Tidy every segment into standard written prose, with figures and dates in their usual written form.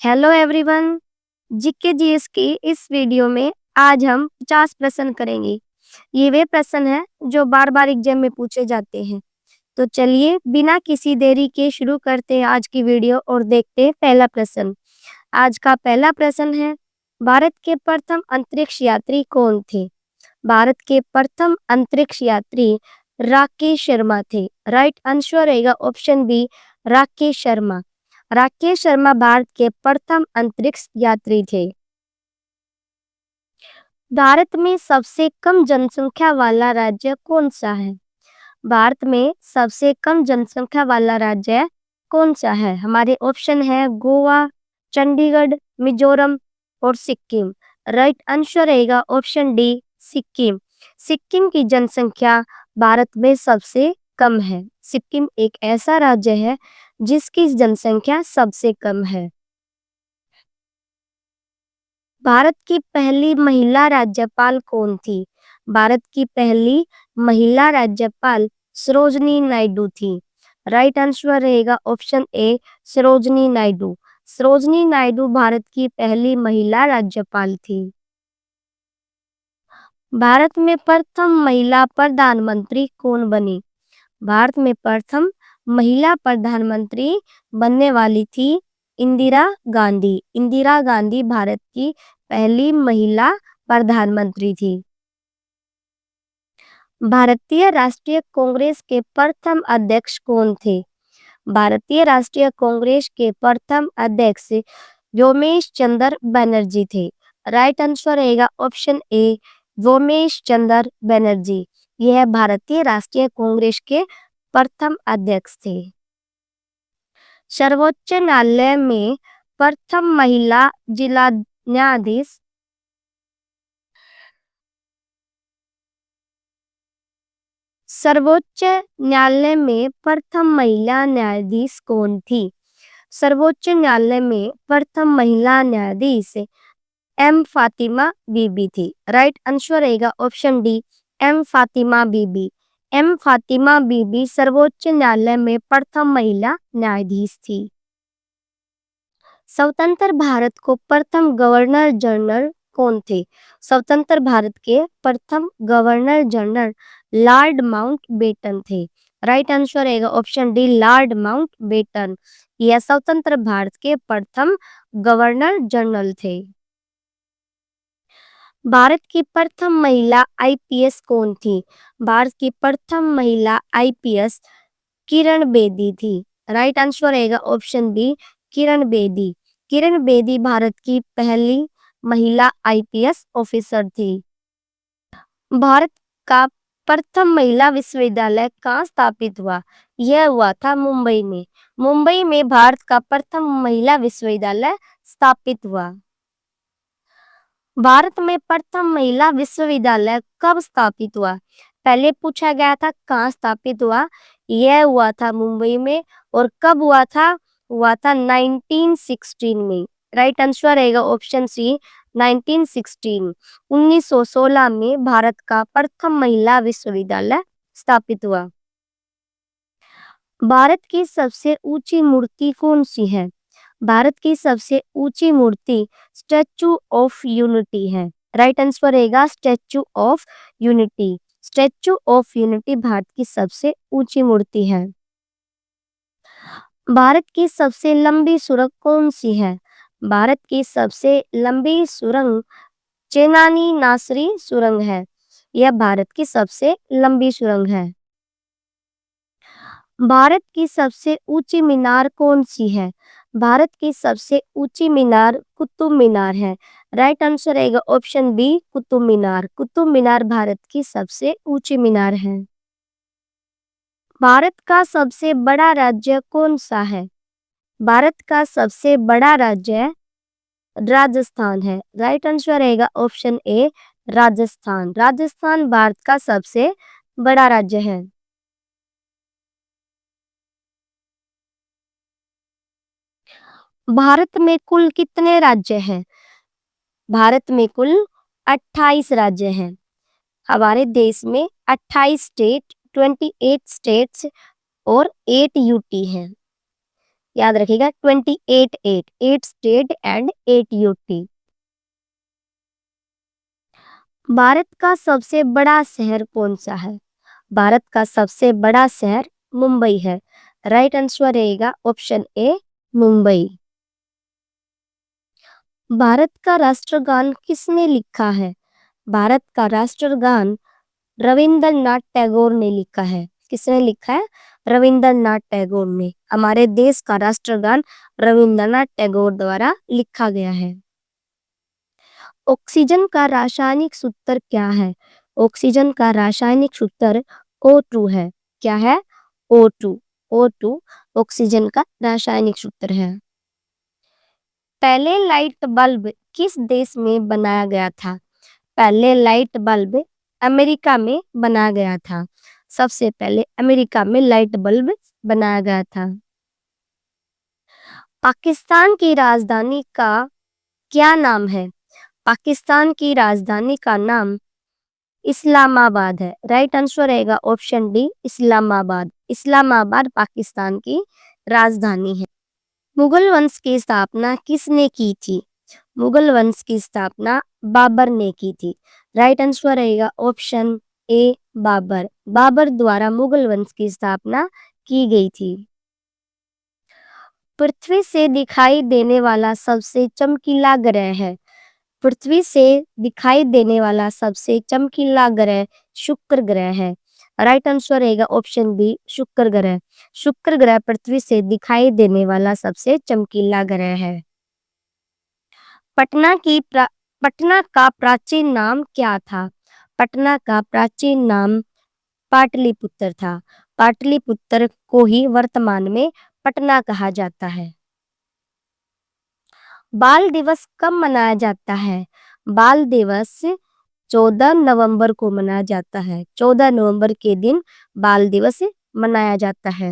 Hello everyone. GK GS की इस video में आज हम 50 प्रश्न करेंगे। ये वे प्रश्न हैं जो बार बार एग्जाम में पूछे जाते हैं। तो चलिए बिना किसी देरी के शुरू करते हैं आज की वीडियो और देखते हैं पहला प्रश्न। आज का पहला प्रश्न है, भारत के प्रथम अंतरिक्ष यात्री कौन थे? भारत के प्रथम अंतरिक्ष यात्री राकेश शर्मा थे। राइट आंसर रहेगा ऑप्शन बी, राकेश शर्मा। राकेश शर्मा भारत के प्रथम अंतरिक्ष यात्री थे। भारत में सबसे कम जनसंख्या वाला राज्य कौन सा है? भारत में सबसे कम जनसंख्या वाला राज्य कौन सा है? हमारे ऑप्शन है गोवा, चंडीगढ़, मिजोरम और सिक्किम। राइट आंसर रहेगा ऑप्शन डी, सिक्किम। सिक्किम की जनसंख्या भारत में सबसे कम है। सिक्किम एक ऐसा राज्य है जिसकी जनसंख्या सबसे कम है। भारत की पहली महिला राज्यपाल कौन थी? भारत की पहली महिला राज्यपाल सरोजनी नायडू थी। राइट आंसर रहेगा ऑप्शन ए, सरोजनी नायडू। सरोजनी नायडू भारत की पहली महिला राज्यपाल थी। भारत में प्रथम महिला प्रधानमंत्री कौन बनी? भारत में प्रथम महिला प्रधानमंत्री बनने वाली थी इंदिरा गांधी। इंदिरा गांधी भारत की पहली महिला प्रधानमंत्री थी। भारतीय राष्ट्रीय कांग्रेस के प्रथम अध्यक्ष कौन थे? भारतीय राष्ट्रीय कांग्रेस के प्रथम अध्यक्ष व्योमेश चंद्र बनर्जी थे। राइट आंसर रहेगा ऑप्शन ए, व्योमेश चंद्र बनर्जी। यह भारतीय राष्ट्रीय कांग्रेस के प्रथम अध्यक्ष थे। सर्वोच्च न्यायालय में प्रथम महिला जिला न्यायाधीश सर्वोच्च न्यायालय में प्रथम महिला न्यायाधीश कौन थी? सर्वोच्च न्यायालय में प्रथम महिला न्यायाधीश एम फातिमा बीबी थी। राइट आंसर रहेगा ऑप्शन डी, एम फातिमा बीबी। एम फातिमा बीबी सर्वोच्च न्यायालय में प्रथम महिला न्यायाधीश थी। स्वतंत्र भारत को प्रथम गवर्नर जनरल कौन थे? स्वतंत्र भारत के प्रथम गवर्नर जनरल लॉर्ड माउंटबेटन थे। राइट आंसर रहेगा ऑप्शन डी, लॉर्ड माउंटबेटन। यह स्वतंत्र भारत के प्रथम गवर्नर जनरल थे। भारत की प्रथम महिला आईपीएस कौन थी? भारत की प्रथम महिला आईपीएस किरण बेदी थी। राइट आंसर रहेगा ऑप्शन बी, किरण बेदी। किरण बेदी भारत की पहली महिला आईपीएस ऑफिसर थी। भारत का प्रथम महिला विश्वविद्यालय कहाँ स्थापित हुआ? यह हुआ था मुंबई में। मुंबई में भारत का प्रथम महिला विश्वविद्यालय स्थापित हुआ। भारत में प्रथम महिला विश्वविद्यालय कब स्थापित हुआ? पहले पूछा गया था कहाँ स्थापित हुआ। यह हुआ था मुंबई में। और कब हुआ था? हुआ था 1916 में। राइट आंसर रहेगा ऑप्शन सी, 1916। 1916 में भारत का प्रथम महिला विश्वविद्यालय स्थापित हुआ। भारत की सबसे ऊंची मूर्ति कौन सी है? भारत की सबसे ऊंची मूर्ति स्टैचू ऑफ यूनिटी है। राइट आंसर रहेगा statue of unity. Statue of unity Bharat की सबसे ऊंची मूर्ति है। भारत की सबसे लंबी सुरंग कौन सी है? भारत की सबसे लंबी सुरंग चेनानी नासरी सुरंग है। यह भारत की सबसे लंबी सुरंग है। भारत की सबसे ऊंची मीनार कौन सी है? भारत की सबसे ऊंची मीनार कुतुब मीनार है। राइट आंसर रहेगा ऑप्शन बी, कुतुब मीनार। कुतुब मीनार भारत की सबसे ऊंची मीनार है। भारत का सबसे बड़ा राज्य कौन सा है? भारत का सबसे बड़ा राज्य राजस्थान है। राइट आंसर रहेगा ऑप्शन ए, राजस्थान। राजस्थान भारत का सबसे बड़ा राज्य है। भारत में कुल कितने राज्य हैं? भारत में कुल 28 राज्य हैं। हमारे देश में 28 स्टेट, 28 स्टेट्स और 8 यूटी हैं। याद रखिएगा 28 8 8 स्टेट एंड 8 यूटी। भारत का सबसे बड़ा शहर कौन सा है? भारत का सबसे बड़ा शहर मुंबई है। राइट आंसर रहेगा ऑप्शन ए मुंबई। भारत का राष्ट्रगान किसने लिखा है? भारत का राष्ट्रगान रविंद्रनाथ टैगोर ने लिखा है। किसने लिखा है? रविंद्रनाथ टैगोर ने। हमारे देश का राष्ट्रगान रविंद्रनाथ टैगोर द्वारा लिखा गया है। ऑक्सीजन का रासायनिक सूत्र क्या है? ऑक्सीजन का रासायनिक सूत्र O2 है। क्या है? O2। O2 ऑक्सीजन का रासायनिक सूत्र है। पहले लाइट बल्ब किस देश में बनाया गया था? पहले लाइट बल्ब अमेरिका में बनाया गया था। सबसे पहले अमेरिका में लाइट बल्ब बनाया गया था। पाकिस्तान की राजधानी का क्या नाम है? पाकिस्तान की राजधानी का नाम इस्लामाबाद है। राइट आंसर रहेगा ऑप्शन डी इस्लामाबाद। इस्लामाबाद पाकिस्तान की राजधानी है। मुगल वंश की स्थापना किसने की थी? मुगल वंश की स्थापना बाबर ने की थी। राइट आंसर रहेगा ऑप्शन ए बाबर। बाबर द्वारा मुगल वंश की स्थापना की गई थी। पृथ्वी से दिखाई देने वाला सबसे चमकीला ग्रह है। पृथ्वी से दिखाई देने वाला सबसे चमकीला ग्रह शुक्र ग्रह है। राइट आंसर रहेगा ऑप्शन बी शुक्र ग्रह। शुक्र ग्रह पृथ्वी से दिखाई देने वाला सबसे चमकीला ग्रह है। पटना का प्राचीन नाम क्या था? पटना का प्राचीन नाम पाटलिपुत्र था। पाटलिपुत्र को ही वर्तमान में पटना कहा जाता है। बाल दिवस कब मनाया जाता है? बाल दिवस 14 नवंबर को मनाया जाता है। 14 नवंबर के दिन बाल दिवस मनाया जाता है।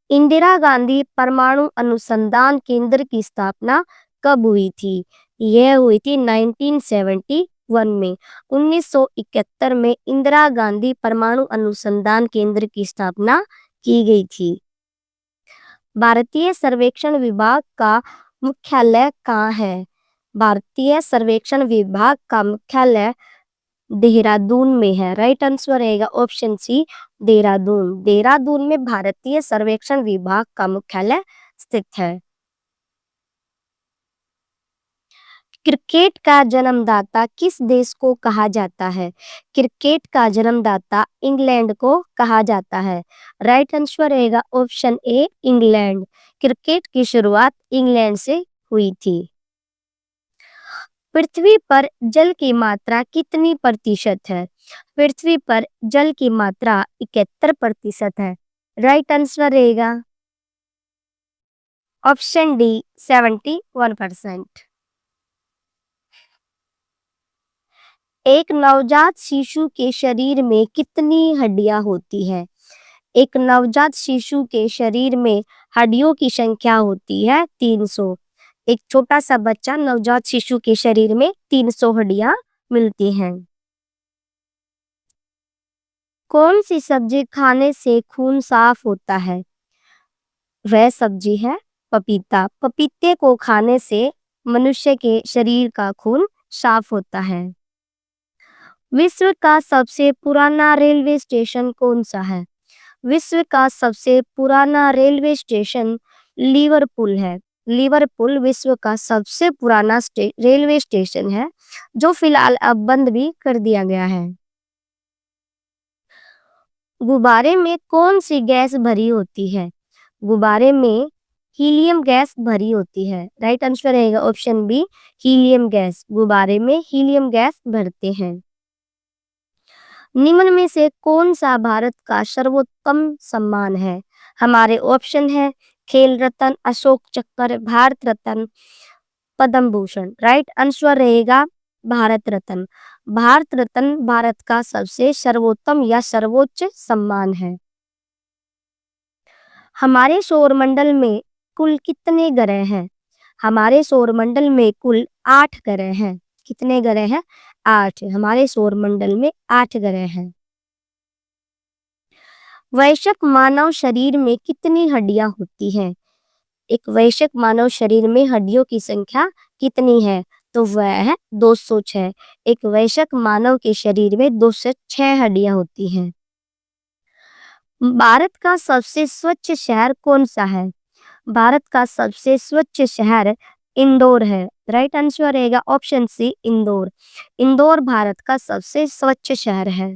इंदिरा गांधी परमाणु अनुसंधान केंद्र की स्थापना कब हुई थी? यह हुई थी 1971 में। 1971 में इंदिरा गांधी परमाणु अनुसंधान केंद्र की स्थापना की गई थी। भारतीय सर्वेक्षण विभाग का मुख्यालय कहाँ है? भारतीय सर्वेक्षण विभाग का मुख्यालय देहरादून में है। राइट आंसर रहेगा ऑप्शन सी देहरादून। देहरादून में भारतीय सर्वेक्षण विभाग का मुख्यालय स्थित है। क्रिकेट का जन्मदाता किस देश को कहा जाता है? क्रिकेट का जन्मदाता इंग्लैंड को कहा जाता है। राइट आंसर रहेगा ऑप्शन ए इंग्लैंड। क्रिकेट की शुरुआत इंग्लैंड से हुई थी। पृथ्वी पर जल की मात्रा कितनी प्रतिशत है? पृथ्वी पर जल की मात्रा 71% है। राइट आंसर रहेगा ऑप्शन डी 71%। एक नवजात शिशु के शरीर में कितनी हड्डियां होती है? एक नवजात शिशु के शरीर में हड्डियों की संख्या होती है 300। एक छोटा सा बच्चा नवजात शिशु के शरीर में 300 हड्डियां मिलती हैं। कौन सी सब्जी खाने से खून साफ होता है? वह सब्जी है पपीता। पपीते को खाने से मनुष्य के शरीर का खून साफ होता है। विश्व का सबसे पुराना रेलवे स्टेशन कौन सा है? विश्व का सबसे पुराना रेलवे स्टेशन लिवरपूल है। लिवरपूल विश्व का सबसे पुराना रेलवे स्टेशन है जो फिलहाल अब बंद भी कर दिया गया है। गुब्बारे में कौन सी गैस भरी होती है? गुब्बारे में हीलियम गैस भरी होती है। राइट आंसर रहेगा ऑप्शन बी हीलियम गैस। गुब्बारे में हीलियम गैस भरते हैं। निम्न में से कौन सा भारत का सर्वोत्तम सम्मान है? हमारे ऑप्शन है खेल रत्न, अशोक चक्र, भारत रत्न, पद्म भूषण। राइट आंसर रहेगा भारत रत्न। भारत रत्न भारत का सबसे सर्वोत्तम या सर्वोच्च सम्मान है। हमारे सौरमंडल में कुल कितने ग्रह हैं? हमारे सौरमंडल में कुल 8 ग्रह हैं। कितने ग्रह हैं? 8। हमारे सौरमंडल में 8 ग्रह हैं। वयस्क मानव शरीर में कितनी हड्डियां होती हैं? एक वयस्क मानव शरीर में हड्डियों की संख्या कितनी है? तो वह है 206। एक वयस्क मानव के शरीर में 206 हड्डियां होती हैं। भारत का सबसे स्वच्छ शहर कौन सा है? भारत का सबसे स्वच्छ शहर इंदौर है। राइट आंसर रहेगा ऑप्शन सी इंदौर। इंदौर भारत का सबसे स्वच्छ शहर है।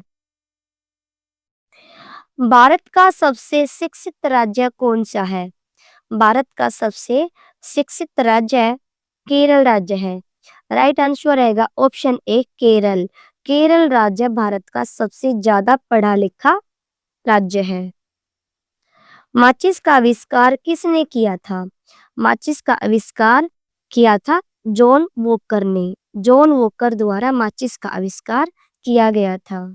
भारत का सबसे शिक्षित राज्य कौन सा है? भारत का सबसे शिक्षित राज्य केरल राज्य है। राइट आंसर रहेगा ऑप्शन ए केरल। केरल राज्य भारत का सबसे ज्यादा पढ़ा लिखा राज्य है। माचिस का आविष्कार किसने किया था? माचिस का आविष्कार किया था जॉन वॉकर ने। जॉन वॉकर द्वारा माचिस का आविष्कार किया गया था।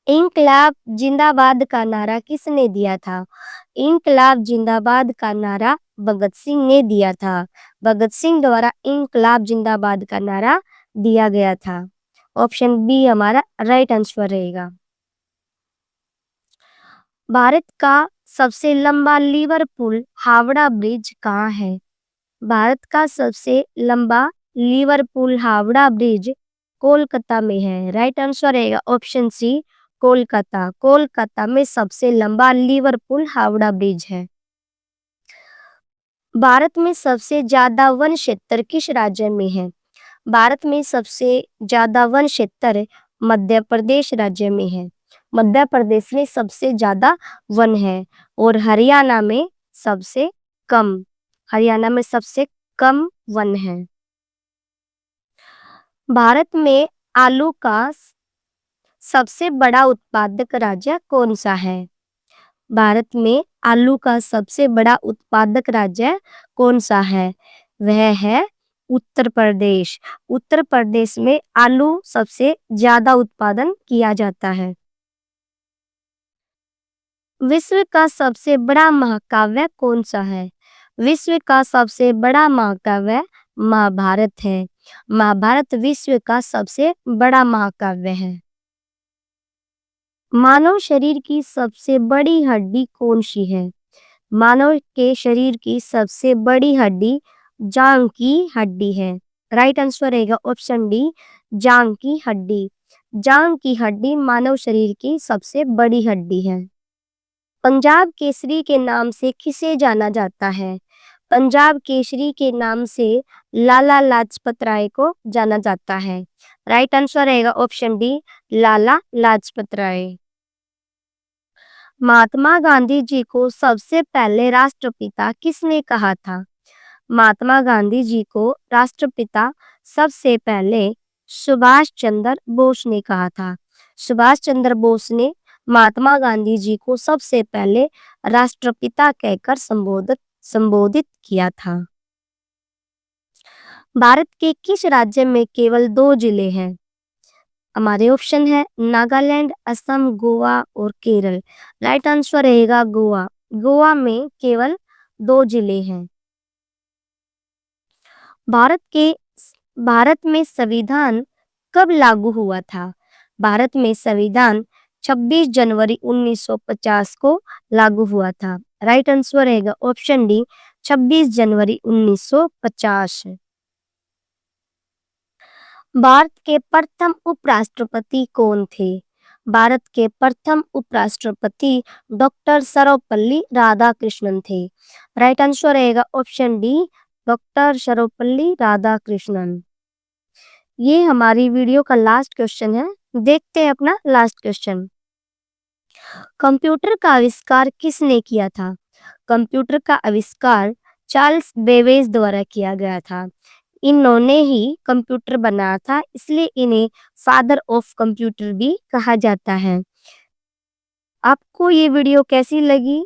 इंकलाब जिंदाबाद का नारा किसने दिया था? इंकलाब जिंदाबाद का नारा भगत सिंह ने दिया था। भगत सिंह द्वारा इंकलाब जिंदाबाद का नारा दिया गया था। ऑप्शन बी हमारा राइट आंसर रहेगा। भारत का सबसे लंबा लिवरपूल हावड़ा ब्रिज कहाँ है? भारत का सबसे लंबा लिवरपूल हावड़ा ब्रिज कोलकाता में है। राइट आंसर रहेगा ऑप्शन सी कोलकाता। कोलकाता में सबसे लंबा लिवरपूल हावड़ा ब्रिज है। भारत में सबसे ज्यादा वन क्षेत्र किस राज्य में है? भारत में सबसे ज्यादा वन क्षेत्र मध्य प्रदेश राज्य में है। मध्य प्रदेश में सबसे ज्यादा वन है और हरियाणा में सबसे कम। हरियाणा में सबसे कम वन है। भारत में आलू का सबसे बड़ा उत्पादक राज्य कौन सा है? भारत में आलू का सबसे बड़ा उत्पादक राज्य कौन सा है? वह है उत्तर प्रदेश। उत्तर प्रदेश में आलू सबसे ज्यादा उत्पादन किया जाता है। विश्व का सबसे बड़ा महाकाव्य कौन सा है? विश्व का सबसे बड़ा महाकाव्य महाभारत है। महाभारत विश्व का सबसे बड़ा महाकाव्य है। मानव शरीर की सबसे बड़ी हड्डी कौन सी है? मानव के शरीर की सबसे बड़ी हड्डी जांघ की हड्डी है। राइट आंसर रहेगा ऑप्शन डी जांघ की हड्डी। जांघ की हड्डी मानव शरीर की सबसे बड़ी हड्डी है। पंजाब केसरी के नाम से किसे जाना जाता है? पंजाब केसरी के नाम से लाला लाजपत राय को जाना जाता है। राइट आंसर रहेगा ऑप्शन डी लाला लाजपत राय। महात्मा गांधी जी को सबसे पहले राष्ट्रपिता किसने कहा था? महात्मा गांधी जी को राष्ट्रपिता सबसे पहले सुभाष चंद्र बोस ने कहा था। सुभाष चंद्र बोस ने महात्मा गांधी जी को सबसे पहले राष्ट्रपिता कहकर संबोधित किया था। भारत के किस राज्य में केवल 2 जिले हैं? हमारे ऑप्शन है नागालैंड, असम, गोवा और केरल। राइट आंसर रहेगा गोवा। गोवा में केवल 2 जिले हैं। भारत में संविधान कब लागू हुआ था? भारत में संविधान 26 जनवरी 1950 को लागू हुआ था। राइट आंसर रहेगा ऑप्शन डी 26 जनवरी 1950। भारत के प्रथम उपराष्ट्रपति कौन थे? भारत के प्रथम उपराष्ट्रपति डॉक्टर सर्वपल्ली राधाकृष्णन थे। राइट आंसर रहेगा option D doctor Sarvepalli Radhakrishnan. ये हमारी वीडियो का लास्ट क्वेश्चन है। देखते हैं अपना लास्ट क्वेश्चन। कंप्यूटर का आविष्कार किसने किया था? कंप्यूटर का आविष्कार चार्ल्स बेबेज द्वारा किया गया था। इन्होंने ही कंप्यूटर बनाया था, इसलिए इन्हें फादर ऑफ कंप्यूटर भी कहा जाता है। आपको ये वीडियो कैसी लगी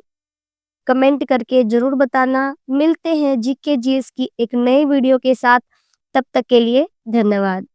कमेंट करके जरूर बताना। मिलते हैं जीके जीएस की एक नई वीडियो के साथ। तब तक के लिए धन्यवाद।